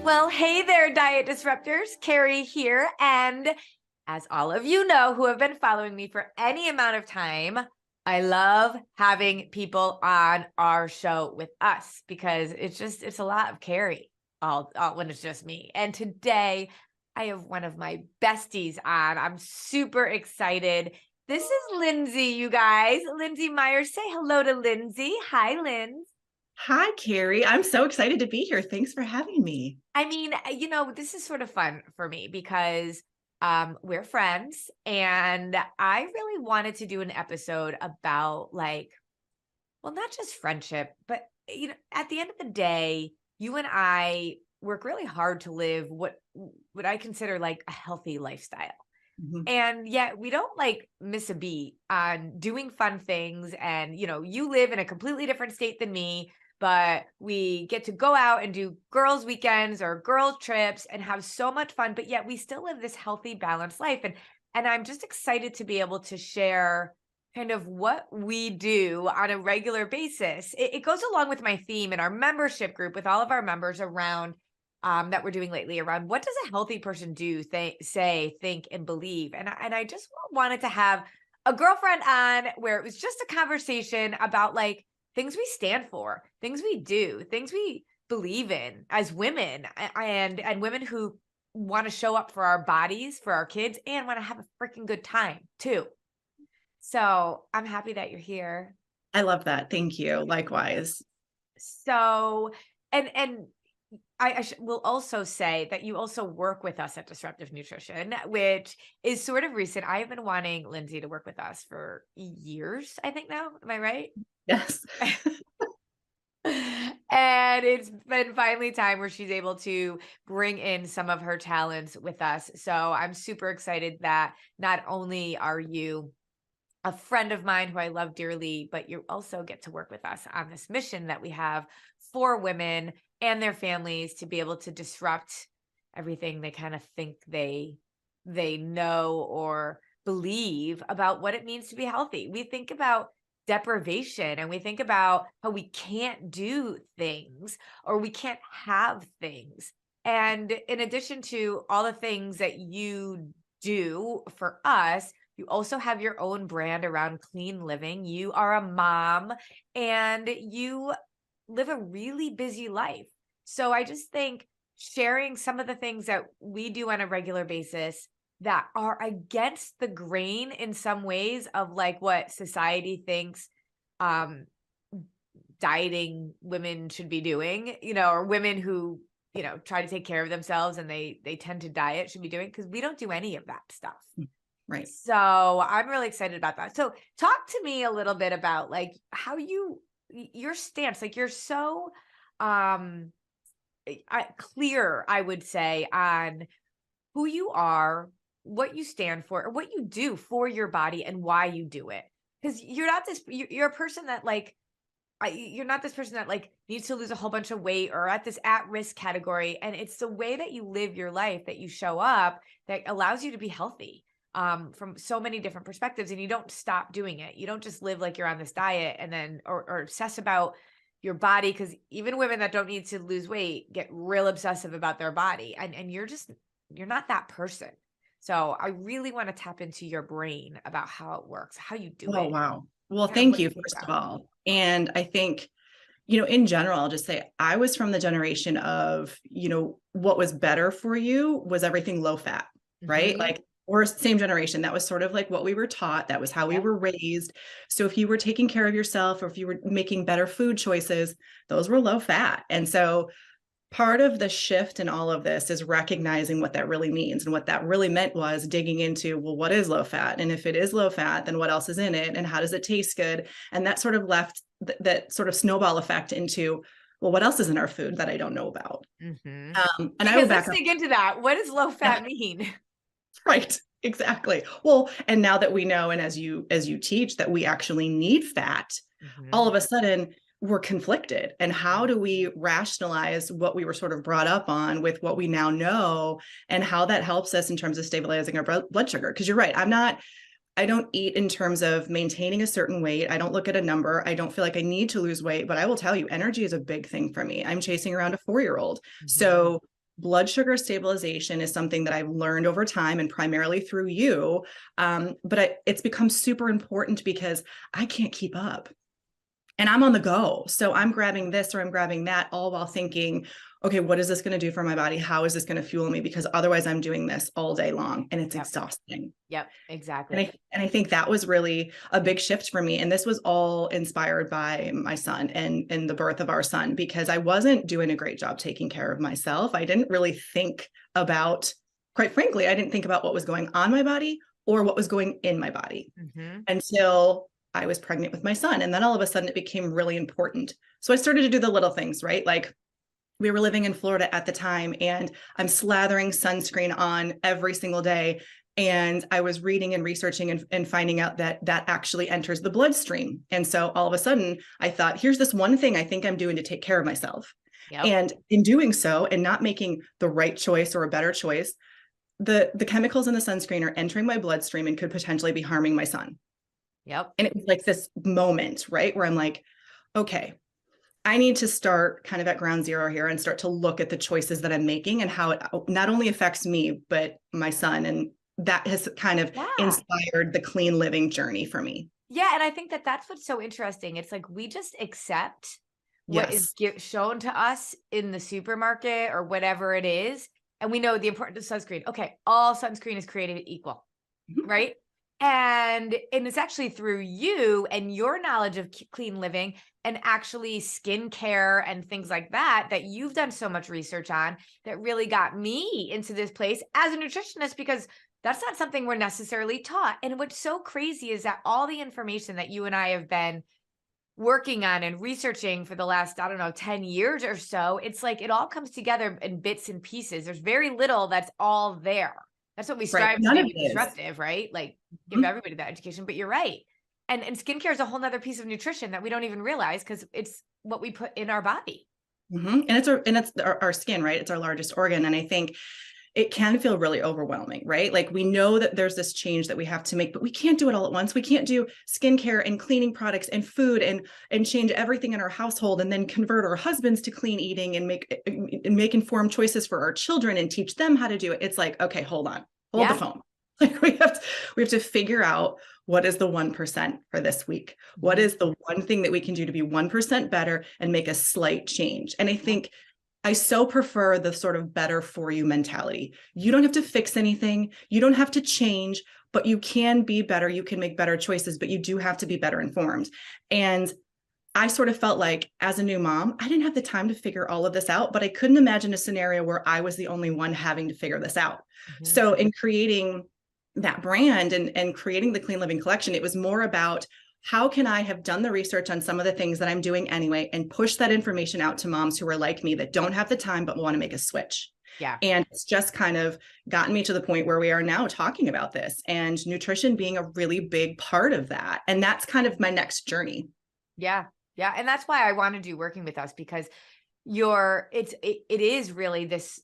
Well, hey there, diet disruptors. Carrie here. And as all of you know who have been following me for any amount of time, I love having people on our show with us because it's a lot of Carrie all when it's just me. And today I have one of my besties on. I'm super excited. This is Lindsey, you guys. Lindsey Myers. Say hello to Lindsey. Hi, Lindsey. Hi, Carrie. I'm so excited to be here. Thanks for having me. I mean, this is sort of fun for me because we're friends and I really wanted to do an episode about well, not just friendship, but at the end of the day, you and I work really hard to live what I consider like a healthy lifestyle. Mhm. And yet we don't miss a beat on doing fun things. And, you live in a completely different state than me, but we get to go out and do girls' weekends or girls' trips and have so much fun. But yet we still live this healthy, balanced life. And I'm just excited to be able to share kind of what we do on a regular basis. It goes along with my theme in our membership group with all of our members around that we're doing lately around what does a healthy person do, say, think, and believe. And I just wanted to have a girlfriend on where it was just a conversation about things we stand for, things we do, things we believe in as women and women who want to show up for our bodies, for our kids, and want to have a freaking good time too. So I'm happy that you're here. I love that. Thank you. Likewise. So, and I will also say that you also work with us at Disruptive Nutrition, which is sort of recent. I have been wanting Lindsey to work with us for years, I think now. Am I right? Yes. And it's been finally time where she's able to bring in some of her talents with us. So I'm super excited that not only are you a friend of mine who I love dearly, but you also get to work with us on this mission that we have for women and their families to be able to disrupt everything they kind of think they know or believe about what it means to be healthy. We think about deprivation and we think about how we can't do things or we can't have things. And in addition to all the things that you do for us, you also have your own brand around clean living. You are a mom and you live a really busy life. So I just think sharing some of the things that we do on a regular basis that are against the grain in some ways of what society thinks um dieting women should be doing, or women who, try to take care of themselves and they tend to diet should be doing, because we don't do any of that stuff. Right. So I'm really excited about that. So talk to me a little bit about how your stance, you're so clear, I would say, on who you are, what you stand for, or what you do for your body and why you do it. Because you're a person that you're not this person that needs to lose a whole bunch of weight or at this at-risk category. And it's the way that you live your life, that you show up, that allows you to be healthy from so many different perspectives. And you don't stop doing it. You don't just live like you're on this diet and then, or obsess about your body. Cause even women that don't need to lose weight get real obsessive about their body. And you're not that person. So I really want to tap into your brain about how it works, how you do Oh, it. wow. Well, Kind of thank what you, you think first of about. all. And I think, in general, I'll just say I was from the generation of, what was better for you was everything low fat, right? Mhm. Or same generation. That was sort of like what we were taught. That was how we Yep. were raised. So if you were taking care of yourself or if you were making better food choices, those were low fat. And so part of the shift in all of this is recognizing what that really means. And what that really meant was digging into, well, what is low fat? And if it is low fat, then what else is in it? And how does it taste good? And that sort of left that sort of snowball effect into, well, what else is in our food that I don't know about? Mhm. And I will Because back let's up. dig into that. What does low Yeah, fat mean? right. Exactly. Well, and now that we know, and as you teach that we actually need fat, all Mhm. of a sudden we're conflicted. And how do we rationalize what we were sort of brought up on with what we now know and how that helps us in terms of stabilizing our blood sugar? Because you're right. I don't eat in terms of maintaining a certain weight. I don't look at a number. I don't feel like I need to lose weight, but I will tell you, energy is a big thing for me. I'm chasing around a 4-year-old. Mhm. So blood sugar stabilization is something that I've learned over time and primarily through you. It's become super important because I can't keep up and I'm on the go. So I'm grabbing this or I'm grabbing that, all while thinking, okay, what is this going to do for my body? How is this going to fuel me? Because otherwise I'm doing this all day long and it's exhausting. Yep, exactly. And I think that was really a big shift for me. And this was all inspired by my son and the birth of our son, because I wasn't doing a great job taking care of myself. I didn't really think about, quite frankly, I didn't think about what was going on my body or what was going in my body until I was pregnant with my son. And then all of a sudden it became really important. So I started to do the little things, right? Like, we were living in Florida at the time, and I'm slathering sunscreen on every single day. And I was reading and researching and finding out that that actually enters the bloodstream. And so all of a sudden I thought, here's this one thing I think I'm doing to take care of myself. And in doing so and not making the right choice or a better choice, the chemicals in the sunscreen are entering my bloodstream and could potentially be harming my son. And it was like this moment, right, where I'm like, okay, I need to start kind of at ground zero here and start to look at the choices that I'm making and how it not only affects me, but my son. And that has kind of inspired the clean living journey for me. Yeah. And I think that that's what's so interesting. It's like, we just accept what is shown to us in the supermarket or whatever it is. And we know the importance of sunscreen. Okay. All sunscreen is created equal, right? And it's actually through you and your knowledge of clean living and actually skincare and things like that, that you've done so much research on, that really got me into this place as a nutritionist, because that's not something we're necessarily taught. And what's so crazy is that all the information that you and I have been working on and researching for the last, 10 years or so, it's like it all comes together in bits and pieces. There's very little that's all there. That's what we strive to be disruptive, right? Like give everybody that education, but you're right. And skincare is a whole nother piece of nutrition that we don't even realize, because it's what we put in our body. And it's our skin, right? It's our largest organ. And I think it can feel really overwhelming, right? Like, we know that there's this change that we have to make, but we can't do it all at once. We can't do skincare and cleaning products and food and change everything in our household and then convert our husbands to clean eating and make informed choices for our children and teach them how to do it. It's like, okay, hold the phone. Like, we have to figure out what is the 1% for this week. What is the one thing that we can do to be 1% better and make a slight change? And I think I so prefer the sort of better for you mentality. You don't have to fix anything. You don't have to change, but you can be better. You can make better choices, but you do have to be better informed. And I sort of felt like, as a new mom, I didn't have the time to figure all of this out, but I couldn't imagine a scenario where I was the only one having to figure this out. So in creating that brand and creating the Clean Living Collection, it was more about, how can I have done the research on some of the things that I'm doing anyway and push that information out to moms who are like me, that don't have the time but want to make a switch. And it's just kind of gotten me to the point where we are now talking about this, and nutrition being a really big part of that. And that's kind of my next journey. Yeah. And that's why I wanted you working with us, because it is really this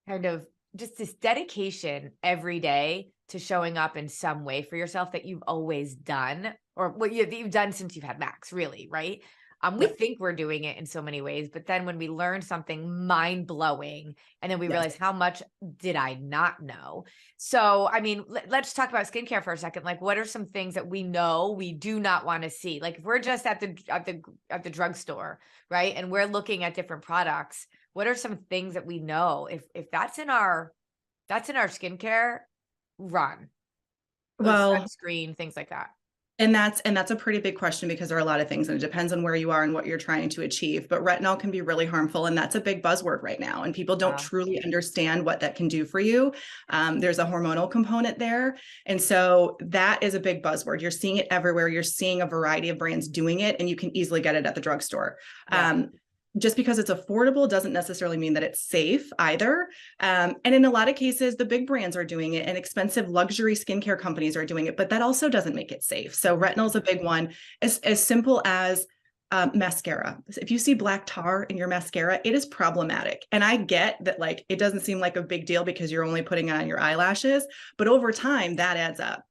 kind of just this dedication every day to showing up in some way for yourself that you've always done, or what you've done since you've had Max, really, right? We think we're doing it in so many ways, but then when we learn something mind blowing, and then we realize, how much did I not know? So, I mean, let's talk about skincare for a second. Like, what are some things that we know we do not want to see? Like, if we're just at the drugstore, right, and we're looking at different products, what are some things that we know if that's in our skincare, run? Well, sunscreen, things like that. And that's a pretty big question, because there are a lot of things, and it depends on where you are and what you're trying to achieve. But retinol can be really harmful, and that's a big buzzword right now. And people don't truly understand what that can do for you. There's a hormonal component there. And so that is a big buzzword. You're seeing it everywhere. You're seeing a variety of brands doing it, and you can easily get it at the drugstore. Just because it's affordable doesn't necessarily mean that it's safe either. And in a lot of cases, the big brands are doing it and expensive luxury skincare companies are doing it, but that also doesn't make it safe. So retinol is a big one, as simple as mascara. If you see black tar in your mascara, it is problematic. And I get that, like, it doesn't seem like a big deal because you're only putting it on your eyelashes, but over time that adds up.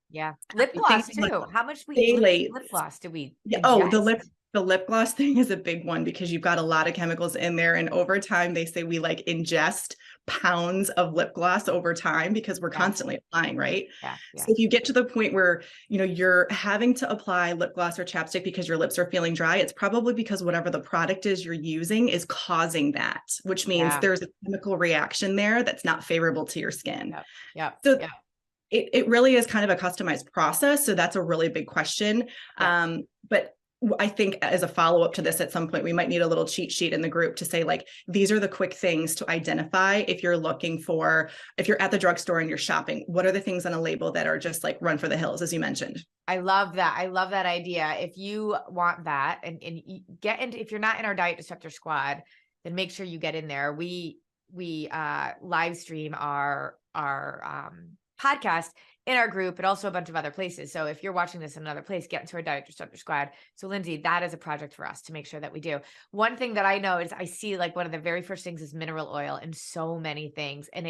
Lip gloss too. How much lip gloss do we ingest? the lip gloss thing is a big one because you've got a lot of chemicals in there. And over time, they say we like ingest pounds of lip gloss over time because we're Yeah. constantly applying, right? Yeah. Yeah. So if you get to the point where, you know, you're having to apply lip gloss or chapstick because your lips are feeling dry, it's probably because whatever the product is you're using is causing that, which means Yeah. there's a chemical reaction there that's not favorable to your skin. Yep. Yep. So Yep. it really is kind of a customized process. So that's a really big question. Yep. But I think as a follow-up to this, at some point, we might need a little cheat sheet in the group to say, like, these are the quick things to identify if you're looking for, if you're at the drugstore and you're shopping, what are the things on a label that are just like run for the hills, as you mentioned? I love that. I love that idea. If you want that and you get into, if you're not in our Diet Disruptor squad, then make sure you get in there. We live stream our podcast in our group, but also a bunch of other places. So if you're watching this in another place, get into our Diet Disruptor squad. So Lindsey, that is a project for us to make sure that we do. One thing that I know is I see like one of the very first things is mineral oil in so many things. And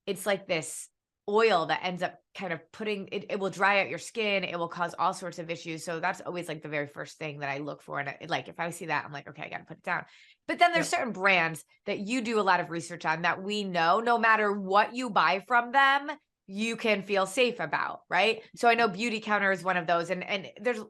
it's like this oil that ends up kind of putting it will dry out your skin. It will cause all sorts of issues. So that's always like the very first thing that I look for. And like, if I see that, I'm like, okay, I got to put it down. But then there's certain brands that you do a lot of research on that we know no matter what you buy from them, you can feel safe about, right? So I know Beauty Counter is one of those, and there's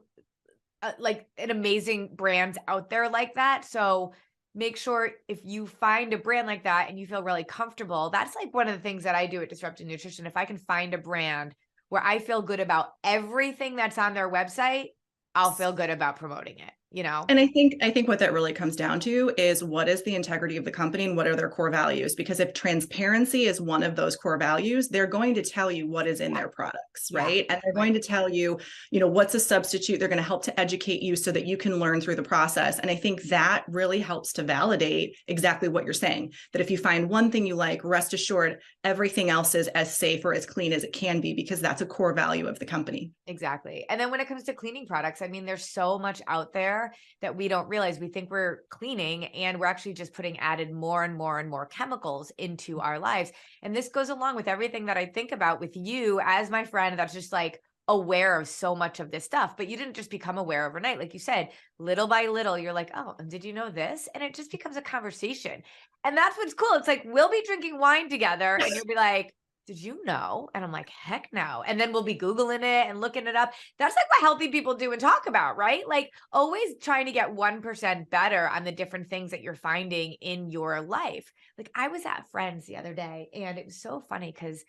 like an amazing brands out there like that. So make sure if you find a brand like that and you feel really comfortable, that's like one of the things that I do at Disruptive Nutrition. If I can find a brand where I feel good about everything that's on their website, I'll feel good about promoting it, you know? And I think what that really comes down to is what is the integrity of the company and what are their core values? Because if transparency is one of those core values, they're going to tell you what is in their products, right? And they're going to tell you, you know, what's a substitute. They're going to help to educate you so that you can learn through the process. And I think that really helps to validate exactly what you're saying, that if you find one thing you like, rest assured, everything else is as safe or as clean as it can be, because that's a core value of the company. Exactly. And then when it comes to cleaning products, I mean, there's so much out there that we don't realize. We think we're cleaning and we're actually just putting added more and more and more chemicals into our lives. And this goes along with everything that I think about with you as my friend that's just like aware of so much of this stuff. But you didn't just become aware overnight. Like you said, little by little, you're like, oh, did you know this? And it just becomes a conversation. And that's what's cool. It's like, we'll be drinking wine together and you'll be like, did you know? And I'm like, heck no. And then we'll be Googling it and looking it up. That's like what healthy people do and talk about, right? Like always trying to get 1% better on the different things that you're finding in your life. Like I was at Friends the other day and it was so funny because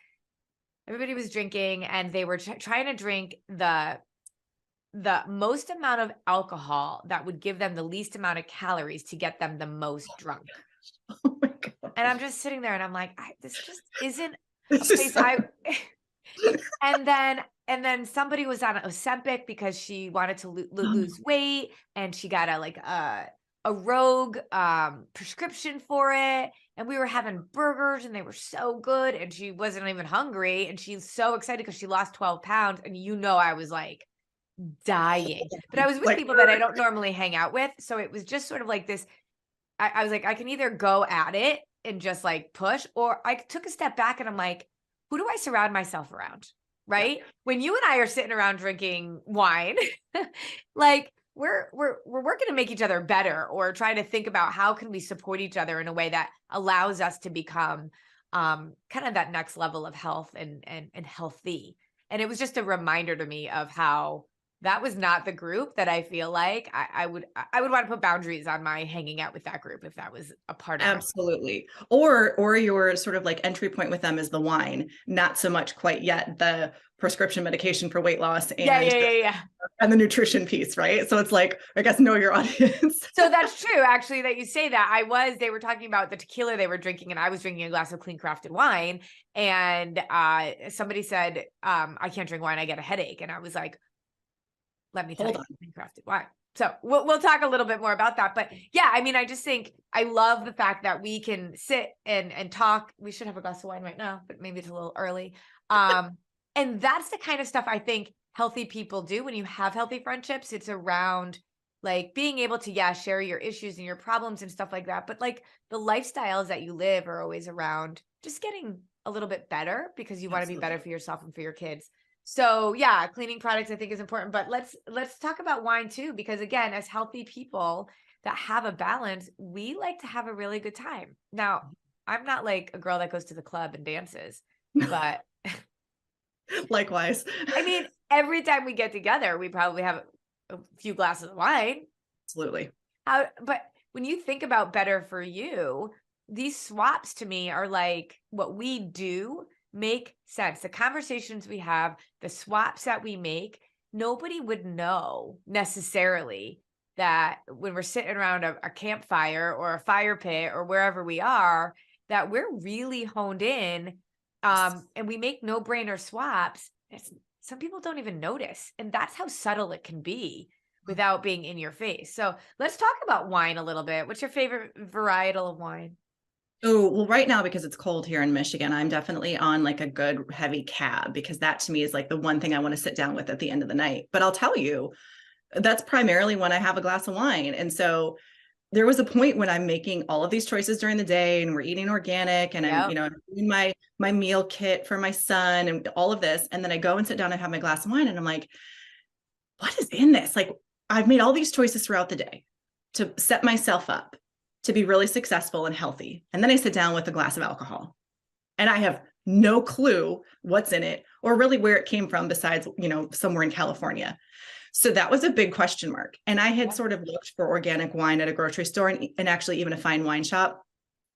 everybody was drinking and they were trying to drink the most amount of alcohol that would give them the least amount of calories to get them the most drunk. Oh my God. And I'm just sitting there and I'm like, this just isn't a This is place and then somebody was on Ozempic because she wanted to lose weight and she got a rogue prescription for it. And we were having burgers and they were so good and she wasn't even hungry. And she's so excited because she lost 12 pounds. And I was like dying, but I was with people that I don't normally hang out with. So it was just sort of like this. I was like, I can either go at it and just like push, or I took a step back and I'm like, who do I surround myself around? Right. Yeah. When you and I are sitting around drinking wine, like we're working to make each other better or try to think about how can we support each other in a way that allows us to become kind of that next level of health and healthy. And it was just a reminder to me of how that was not the group that I feel like I would want to put boundaries on my hanging out with that group if that was a part of it. Absolutely. Or your sort of like entry point with them is the wine, not so much quite yet the prescription medication for weight loss and and the nutrition piece, right? So it's like, I guess, know your audience. So that's true, actually, that you say that. They were talking about the tequila they were drinking, and I was drinking a glass of clean crafted wine. And somebody said, I can't drink wine, I get a headache. And I was like, let me tell you, clean crafted wine. So we'll talk a little bit more about that. But yeah, I mean, I just think I love the fact that we can sit and talk. We should have a glass of wine right now, but maybe it's a little early. And that's the kind of stuff I think healthy people do when you have healthy friendships. It's around like being able to, share your issues and your problems and stuff like that. But like the lifestyles that you live are always around just getting a little bit better because you want to be better for yourself and for your kids. So yeah, cleaning products I think is important, but let's talk about wine too, because again, as healthy people that have a balance, we like to have a really good time. Now, I'm not like a girl that goes to the club and dances, but Likewise. I mean, every time we get together, we probably have a few glasses of wine. Absolutely. But when you think about better for you, these swaps to me are like what we do make sense. The conversations we have, the swaps that we make, nobody would know necessarily that when we're sitting around a campfire or a fire pit or wherever we are, that we're really honed in, and we make no brainer swaps. Some people don't even notice. And that's how subtle it can be without being in your face. So let's talk about wine a little bit. What's your favorite varietal of wine? Oh, well, right now, because it's cold here in Michigan, I'm definitely on like a good heavy cab because that to me is like the one thing I want to sit down with at the end of the night. But I'll tell you, that's primarily when I have a glass of wine. And so there was a point when I'm making all of these choices during the day and we're eating organic and I'm, Yep. doing my meal kit for my son and all of this. And then I go and sit down and have my glass of wine and I'm like, what is in this? Like I've made all these choices throughout the day to set myself up to be really successful and healthy. And then I sit down with a glass of alcohol and I have no clue what's in it or really where it came from besides, somewhere in California. So that was a big question mark. And I had Yep. sort of looked for organic wine at a grocery store and actually even a fine wine shop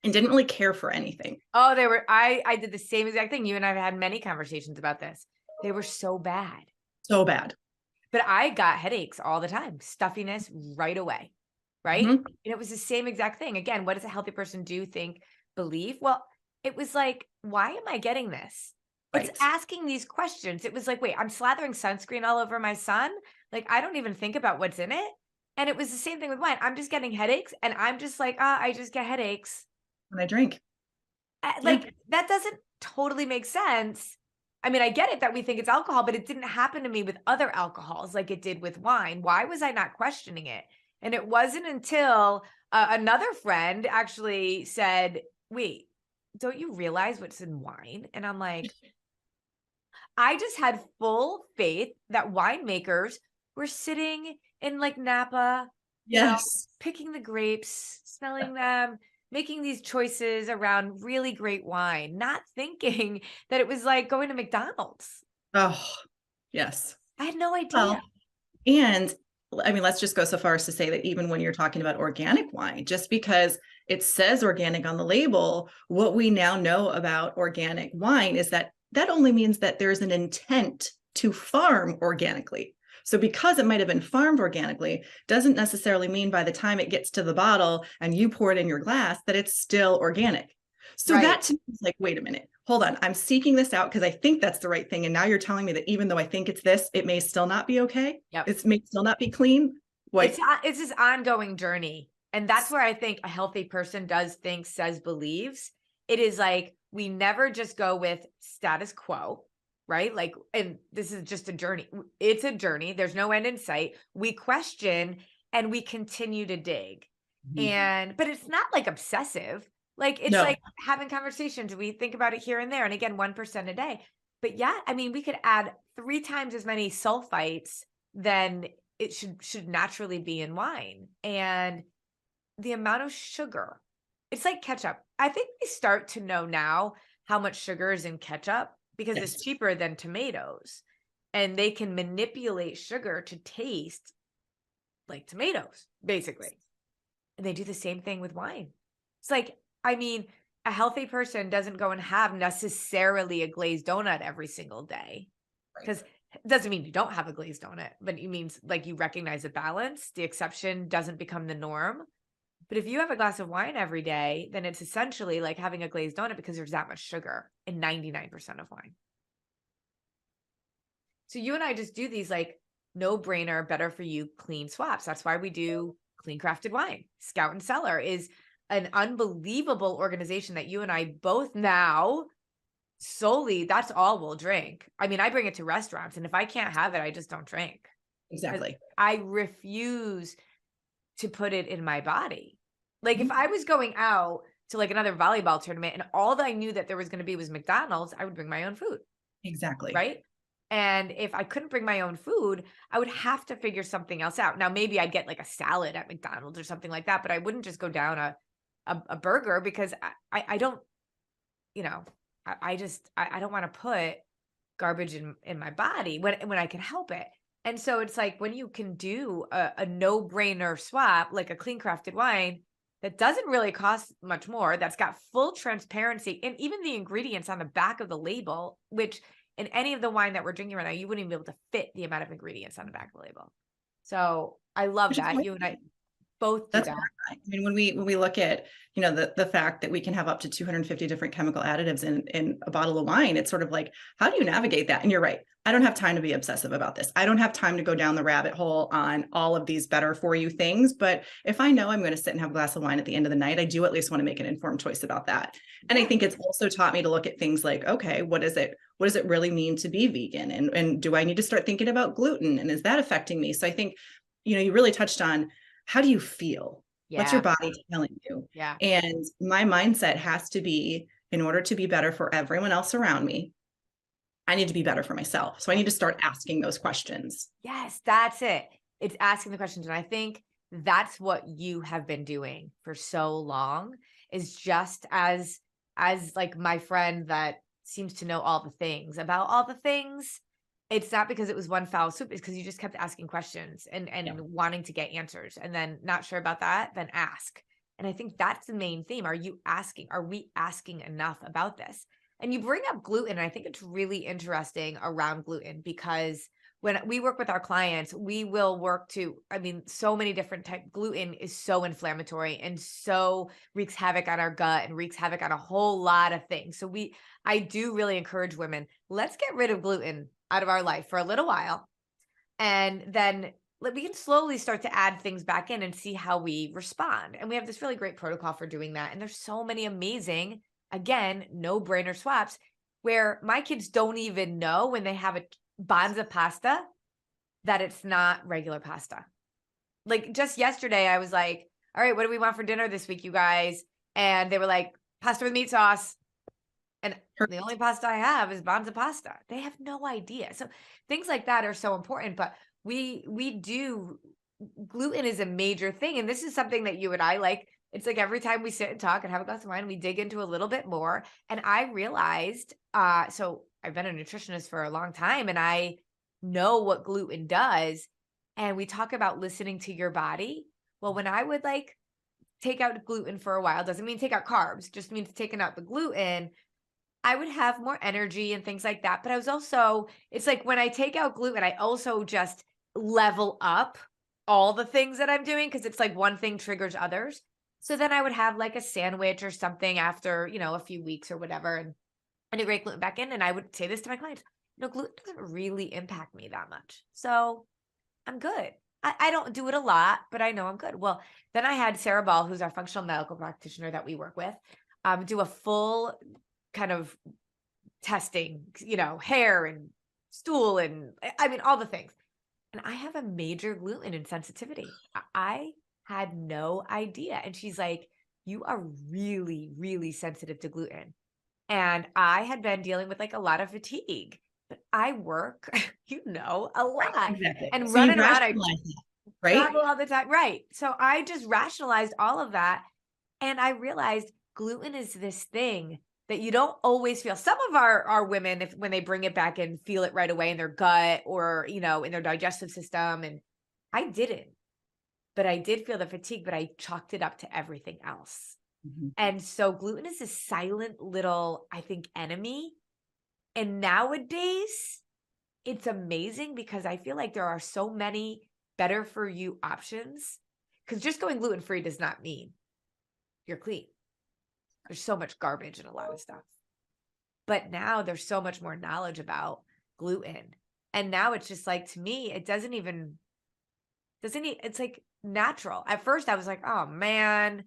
and didn't really care for anything. Oh, I did the same exact thing. You and I have had many conversations about this. They were so bad. So bad. But I got headaches all the time, stuffiness right away. Right. Mhm. And it was the same exact thing. Again, what does a healthy person do, think, believe? Well, it was like, why am I getting this? It's Right. asking these questions. It was like, wait, I'm slathering sunscreen all over my son. Like, I don't even think about what's in it. And it was the same thing with wine. I'm just getting headaches. And I'm just like, I just get headaches. When I drink. Yeah. Like, that doesn't totally make sense. I mean, I get it that we think it's alcohol, but it didn't happen to me with other alcohols like it did with wine. Why was I not questioning it? And it wasn't until another friend actually said, wait, don't you realize what's in wine? And I'm like, I just had full faith that winemakers were sitting in like Napa, Yes. picking the grapes, smelling them, making these choices around really great wine, not thinking that it was like going to McDonald's. Oh, yes. I had no idea. Well, and I mean, let's just go so far as to say that even when you're talking about organic wine, just because it says organic on the label, what we now know about organic wine is that that only means that there's an intent to farm organically. So because it might have been farmed organically, doesn't necessarily mean by the time it gets to the bottle and you pour it in your glass that it's still organic. So Right. that to me is like, wait a minute, hold on. I'm seeking this out because I think that's the right thing. And now you're telling me that even though I think it's this, it may still not be okay. Yep. It may still not be clean. Like, It's this ongoing journey. And that's where I think a healthy person does think, says, believes. It is like we never just go with status quo, right? Like, and this is just a journey. It's a journey. There's no end in sight. We question and we continue to dig. But it's not like obsessive. Like it's no, like having conversations. We think about it here and there. And again, 1% a day. But yeah, I mean, we could add 3 times as many sulfites than it should naturally be in wine. And the amount of sugar, it's like ketchup. I think we start to know now how much sugar is in ketchup because it's yes, cheaper than tomatoes. And they can manipulate sugar to taste like tomatoes, basically. And they do the same thing with wine. It's like, I mean, a healthy person doesn't go and have necessarily a glazed donut every single day right. because it doesn't mean you don't have a glazed donut, but it means like you recognize a balance. The exception doesn't become the norm. But if you have a glass of wine every day, then it's essentially like having a glazed donut because there's that much sugar in 99% of wine. So you and I just do these like no brainer, better for you, clean swaps. That's why we do Clean Crafted Wine. Scout and Cellar is an unbelievable organization that you and I both now solely, that's all we'll drink. I mean, I bring it to restaurants, and if I can't have it, I just don't drink. 'Cause Exactly. I refuse to put it in my body. Like if Mhm. I was going out to like another volleyball tournament and all that I knew that there was going to be was McDonald's, I would bring my own food, Exactly. right? And if I couldn't bring my own food, I would have to figure something else out. Now, maybe I'd get like a salad at McDonald's or something like that, but I wouldn't just go down a burger because I don't, you know, I don't want to put garbage in my body when I can help it. And so it's like when you can do a no-brainer swap, like a clean crafted wine that doesn't really cost much more, that's got full transparency and even the ingredients on the back of the label, which in any of the wine that we're drinking right now, you wouldn't even be able to fit the amount of ingredients on the back of the label. So I love Which is that. You and I both do That's that. horrifying. I mean, when we look at, the fact that we can have up to 250 different chemical additives in a bottle of wine, it's sort of like, how do you navigate that? And you're right. I don't have time to be obsessive about this. I don't have time to go down the rabbit hole on all of these better for you things. But if I know I'm going to sit and have a glass of wine at the end of the night, I do at least want to make an informed choice about that. And I Yeah. think it's also taught me to look at things like, okay, what is it? What does it really mean to be vegan? And do I need to start thinking about gluten? And is that affecting me? So I think, you really touched on, how do you feel? What's your Yeah. body telling you? Yeah. And my mindset has to be, in order to be better for everyone else around me, I need to be better for myself. So I need to start asking those questions. Yes, that's it. It's asking the questions. And I think that's what you have been doing for so long is just as like my friend that seems to know all the things about all the things. It's not because it was one foul swoop, it's because you just kept asking questions Yeah. and wanting to get answers. And then not sure about that, then ask. And I think that's the main theme. Are we asking enough about this? And you bring up gluten, and I think it's really interesting around gluten because when we work with our clients, we will work to, I mean, so many different types. Gluten is so inflammatory and so wreaks havoc on our gut and wreaks havoc on a whole lot of things. So I do really encourage women, let's get rid of gluten out of our life for a little while. And then we can slowly start to add things back in and see how we respond. And we have this really great protocol for doing that. And there's so many amazing, again, no brainer swaps where my kids don't even know when they have a Banza pasta that it's not regular pasta. Like just yesterday, I was like, all right, what do we want for dinner this week, you guys? And they were like, pasta with meat sauce. And the only pasta I have is Banza pasta. They have no idea. So things like that are so important. But we do gluten is a major thing. And this is something that you and I like. It's like every time we sit and talk and have a glass of wine, we dig into a little bit more. And I realized, so I've been a nutritionist for a long time and I know what gluten does. And we talk about listening to your body. Well, when I would like take out gluten for a while, doesn't mean take out carbs, just means taking out the gluten. I would have more energy and things like that. But I was also, it's like when I take out gluten, I also just level up all the things that I'm doing because it's like one thing triggers others. So then I would have like a sandwich or something after, a few weeks or whatever, and integrate gluten back in. And I would say this to my clients, gluten doesn't really impact me that much. So I'm good. I don't do it a lot, but I know I'm good. Well, then I had Sarah Ball, who's our functional medical practitioner that we work with, do a full kind of testing, hair and stool and I mean, all the things. And I have a major gluten insensitivity. I had no idea. And she's like, you are really, really sensitive to gluten. And I had been dealing with like a lot of fatigue, but I work, a Right. lot Exactly. and So you running around. I rationalize that, right? travel all the time. Right. So I just rationalized all of that. And I realized gluten is this thing that you don't always feel. Some of our women, if when they bring it back in, feel it right away in their gut or, in their digestive system. And I didn't, but I did feel the fatigue, but I chalked it up to everything else. Mhm. And so gluten is a silent little, I think, enemy. And nowadays, it's amazing because I feel like there are so many better for you options. Because just going gluten free does not mean you're clean. There's so much garbage in a lot of stuff. But now there's so much more knowledge about gluten. And now it's just like, to me, it's like natural. At first I was like, oh man,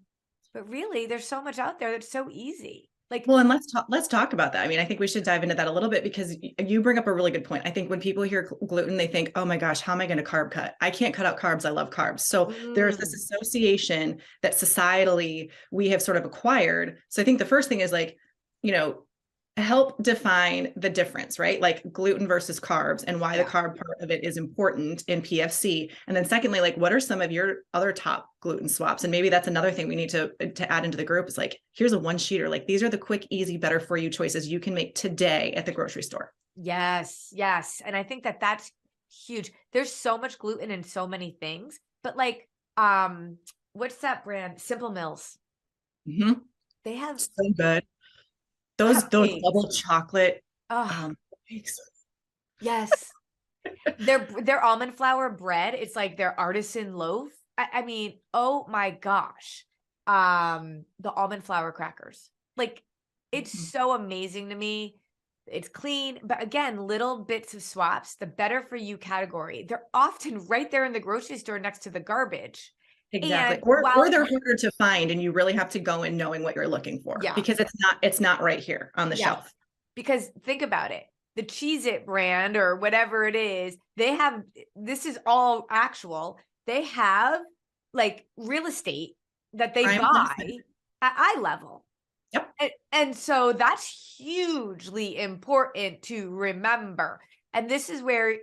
but really there's so much out there that's so easy. Like, Well, and let's talk about that. I mean, I think we should dive into that a little bit because you bring up a really good point. I think when people hear gluten, they think, "Oh my gosh, how am I going to carb cut? I can't cut out carbs. I love carbs." So there's this association that societally we have sort of acquired. So I think the first thing is like, you know, help define the difference, right? Like gluten versus carbs and why the Yeah. carb part of it is important in PFC. And then secondly, like what are some of your other top gluten swaps? And maybe that's another thing we need to add into the group is like, here's a one sheeter. Like these are the quick, easy, better for you choices you can make today at the grocery store. Yes, yes. And I think that that's huge. There's so much gluten in so many things, but like, what's that brand? Simple Mills. Mhm. They have So good. Those cupcakes. double chocolate Oh, cakes. yes. Their almond flour bread, it's like their artisan loaf. I mean, oh my gosh. The almond flour crackers. Like, it's Mhm. so amazing to me. It's clean, but again, little bits of swaps, the better for you category. They're often right there in the grocery store next to the garbage. Exactly. And Or while they're harder to find and you really have to go in knowing what you're looking for yeah, because it's not right here on the yeah. shelf. Because think about it, the Cheez It brand or whatever it is, they have this is all actual. They have like real estate that they Prime placement. buy at eye level. Yep. And so that's hugely important to remember. And this is where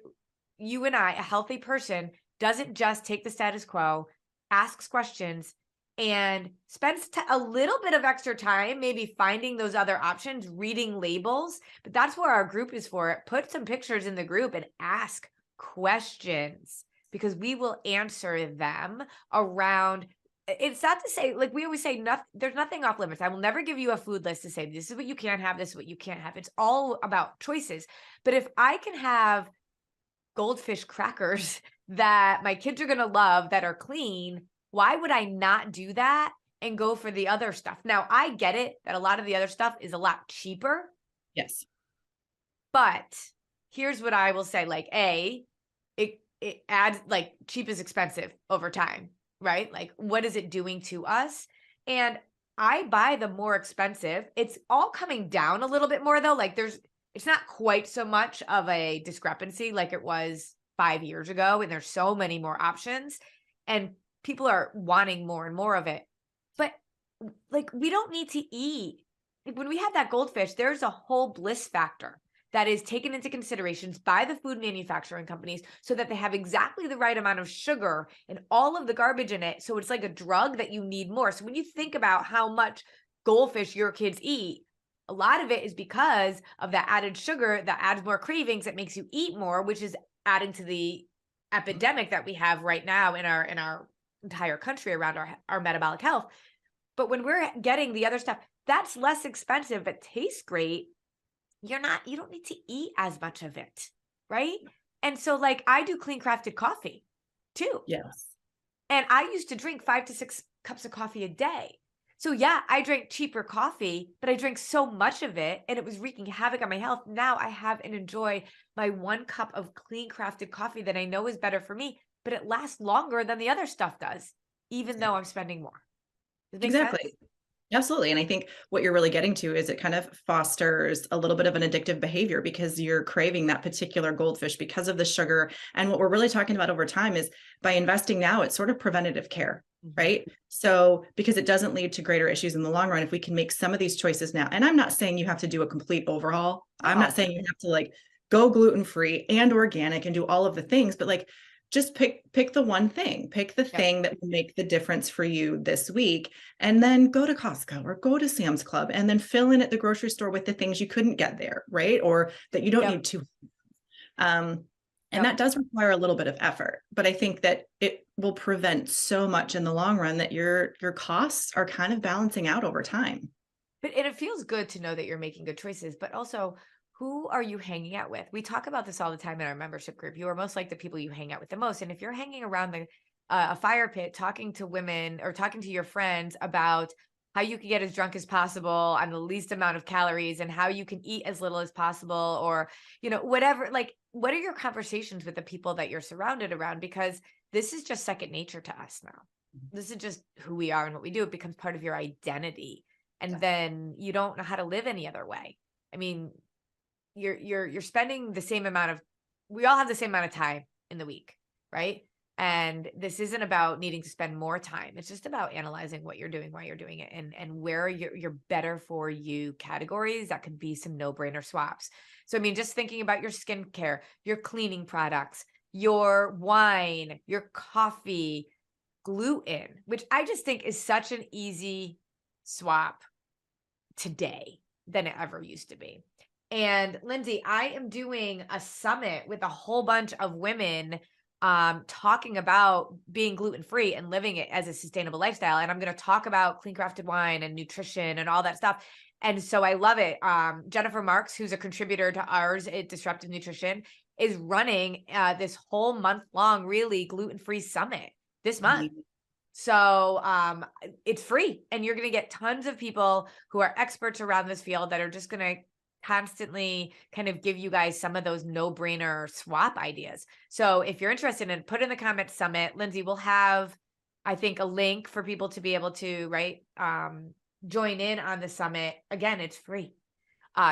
you and I, a healthy person, doesn't just take the status quo, asks questions, and spends a little bit of extra time maybe finding those other options, reading labels. But that's where our group is for it. Put some pictures in the group and ask questions because we will answer them around. It's not to say, like we always say, nothing, there's nothing off limits. I will never give you a food list to say, this is what you can have, this is what you can't have. It's all about choices. But if I can have goldfish crackers that my kids are going to love that are clean, why would I not do that and go for the other stuff? Now, I get it that a lot of the other stuff is a lot cheaper, Yes. but here's what I will say, like it adds like cheap is expensive over time, right? Like what is it doing to us? And I buy the more expensive. It's all coming down a little bit more though. Like it's not quite so much of a discrepancy like it was 5 years ago. And there's so many more options and people are wanting more and more of it. But like we don't need to eat. Like, when we have that goldfish, there's a whole bliss factor that is taken into considerations by the food manufacturing companies so that they have exactly the right amount of sugar and all of the garbage in it. So it's like a drug that you need more. So when you think about how much goldfish your kids eat, a lot of it is because of that added sugar that adds more cravings, that makes you eat more, which is adding to the epidemic that we have right now in our entire country around our metabolic health. But when we're getting the other stuff, that's less expensive but tastes great. You don't need to eat as much of it, right? And so like I do clean crafted coffee too. Yes. And I used to drink 5 to 6 cups of coffee a day. So yeah, I drank cheaper coffee, but I drank so much of it and it was wreaking havoc on my health. Now I have and enjoy my 1 cup of clean crafted coffee that I know is better for me, but it lasts longer than the other stuff does, even though I'm spending more. Does it make sense? Exactly. Absolutely. And I think what you're really getting to is it kind of fosters a little bit of an addictive behavior because you're craving that particular goldfish because of the sugar. And what we're really talking about over time is by investing now, it's sort of preventative care, Mhm. right? So because it doesn't lead to greater issues in the long run, if we can make some of these choices now, and I'm not saying you have to do a complete overhaul. I'm not No. saying you have to like go gluten-free and organic and do all of the things, but like just pick the one thing, pick the Yep. thing that will make the difference for you this week and then go to Costco or go to Sam's Club and then fill in at the grocery store with the things you couldn't get there, right? Or that you don't Yep. need to. Um, and Yep. that does require a little bit of effort, but I think that it will prevent so much in the long run that your costs are kind of balancing out over time. But and it feels good to know that you're making good choices, but also who are you hanging out with? We talk about this all the time in our membership group. You are most like the people you hang out with the most. And if you're hanging around a fire pit talking to women or talking to your friends about how you can get as drunk as possible on the least amount of calories and how you can eat as little as possible or whatever, like what are your conversations with the people that you're surrounded around? Because this is just second nature to us now. This is just who we are and what we do. It becomes part of your identity and then you don't know how to live any other way. I mean, you're spending the same amount of we all have the same amount of time in the week, right? And this isn't about needing to spend more time. It's just about analyzing what you're doing, why you're doing it, and where your better for you categories that could be some no-brainer swaps. So I mean, just thinking about your skincare, your cleaning products, your wine, your coffee, gluten, which I just think is such an easy swap today than it ever used to be. And Lindsey, I am doing a summit with a whole bunch of women talking about being gluten-free and living it as a sustainable lifestyle. And I'm going to talk about clean crafted wine and nutrition and all that stuff. And so I love it. Jennifer Marks, who's a contributor to ours at Disruptive Nutrition, is running this whole month-long, really gluten-free summit this month. So it's free, and you're going to get tons of people who are experts around this field that are just going to constantly kind of give you guys some of those no-brainer swap ideas. So if you're interested in, put in the comments summit. Lindsey, we'll have, I think, a link for people to be able to, right, join in on the summit. Again, it's free.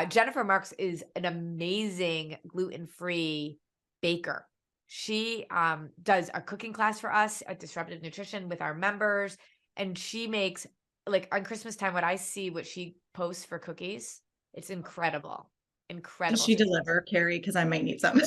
Jennifer Marks is an amazing gluten-free baker. She does a cooking class for us at Disruptive Nutrition with our members. And she makes, like, on Christmas time, what she posts for cookies, it's incredible. Incredible. Does she deliver, Carrie? Because I might need some.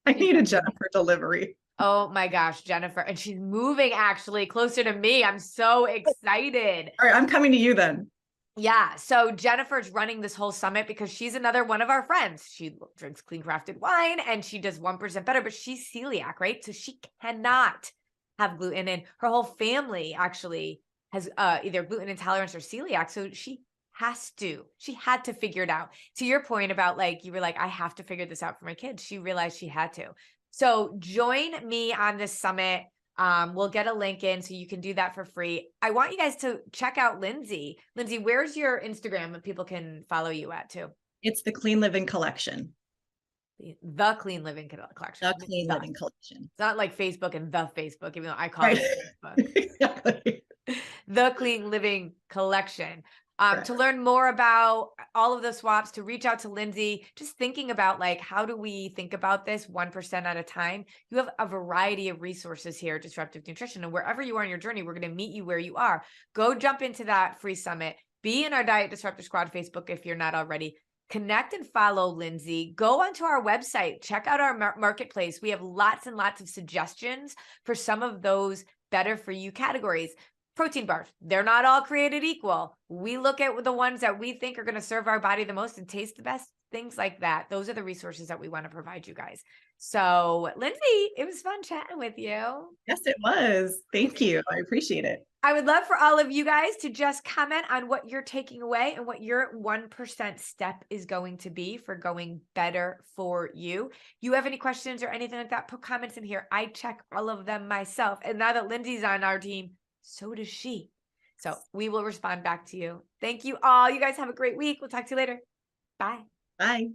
I need a Jennifer delivery. Oh my gosh, Jennifer. And she's moving actually closer to me. I'm so excited. All right, I'm coming to you then. Yeah. So Jennifer's running this whole summit because she's another one of our friends. She drinks clean crafted wine and she does 1% better, but she's celiac, right? So she cannot have gluten, and her whole family actually has either gluten intolerance or celiac. So she had to figure it out. To your point about, like, you were like, I have to figure this out for my kids. She realized she had to. So join me on this summit. We'll get a link in so you can do that for free. I want you guys to check out Lindsey. Lindsey, where's your Instagram that people can follow you at too? It's the Clean Living Collection. The Clean Living Collection. The Clean Living Collection. It's not like Facebook and the Facebook, even though I call it Facebook. Exactly. The Clean Living Collection. To learn more about all of the swaps, to reach out to Lindsey, just thinking about, like, how do we think about this 1% at a time? You have a variety of resources here at Disruptive Nutrition, and wherever you are in your journey, we're going to meet you where you are. Go jump into that free summit. Be in our Diet Disruptor Squad Facebook if you're not already. Connect and follow Lindsey. Go onto our website. Check out our marketplace. We have lots and lots of suggestions for some of those better for you categories. Protein bars, they're not all created equal. We look at the ones that we think are going to serve our body the most and taste the best, things like that. Those are the resources that we want to provide you guys. So, Lindsey, it was fun chatting with you. Yes, it was. Thank you. I appreciate it. I would love for all of you guys to just comment on what you're taking away and what your 1% step is going to be for going better for you. You have any questions or anything like that, put comments in here. I check all of them myself. And now that Lindsey's on our team, so does she. So we will respond back to you. Thank you all. You guys have a great week. We'll talk to you later. Bye. Bye.